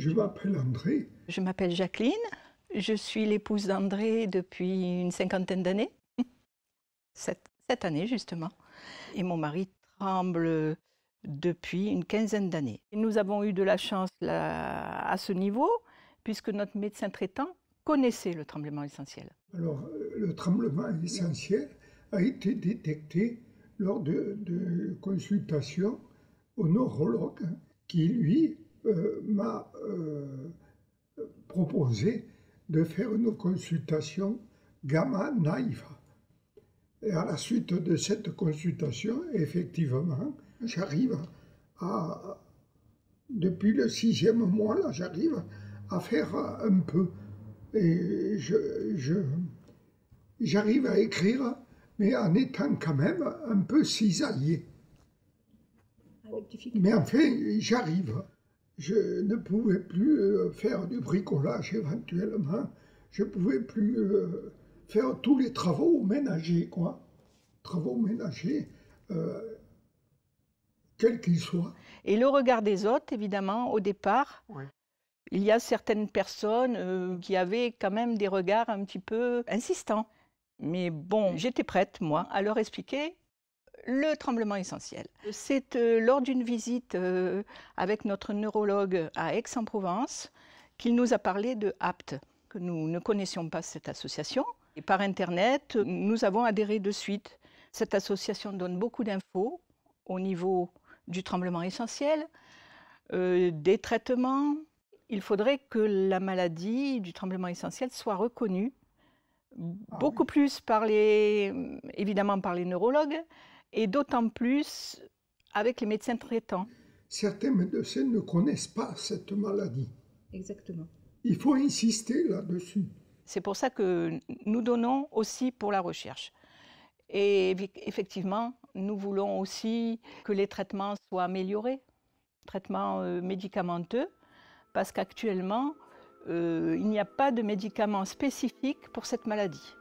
Je m'appelle André. Je m'appelle Jacqueline, je suis l'épouse d'André depuis une cinquantaine d'années, cette année justement, et mon mari tremble depuis une quinzaine d'années. Nous avons eu de la chance là, à ce niveau, puisque notre médecin traitant connaissait le tremblement essentiel. Alors, le tremblement essentiel a été détecté lors de consultations au neurologue qui, lui, m'a proposé de faire une consultation gamma-naïve. Et à la suite de cette consultation, effectivement, j'arrive à, depuis le 6e mois, là, j'arrive à faire un peu. Et j'arrive à écrire, mais en étant quand même un peu cisaillé. Mais enfin, j'arrive. Je ne pouvais plus faire du bricolage éventuellement. Je ne pouvais plus faire tous les travaux ménagers, quoi. Travaux ménagers, quels qu'ils soient. Et le regard des autres, évidemment, au départ, Ouais. il y a certaines personnes qui avaient quand même des regards un petit peu insistants. Mais bon, j'étais prête, moi, à leur expliquer le tremblement essentiel. C'est lors d'une visite avec notre neurologue à Aix-en-Provence qu'il nous a parlé de APT, que nous ne connaissions pas cette association. Et par Internet, nous avons adhéré de suite. Cette association donne beaucoup d'infos au niveau du tremblement essentiel, des traitements. Il faudrait que la maladie du tremblement essentiel soit reconnue beaucoup plus évidemment par les neurologues, et d'autant plus avec les médecins traitants. Certains médecins ne connaissent pas cette maladie. Exactement. Il faut insister là-dessus. C'est pour ça que nous donnons aussi pour la recherche. Et effectivement, nous voulons aussi que les traitements soient améliorés, traitements médicamenteux, parce qu'actuellement, il n'y a pas de médicaments spécifiques pour cette maladie.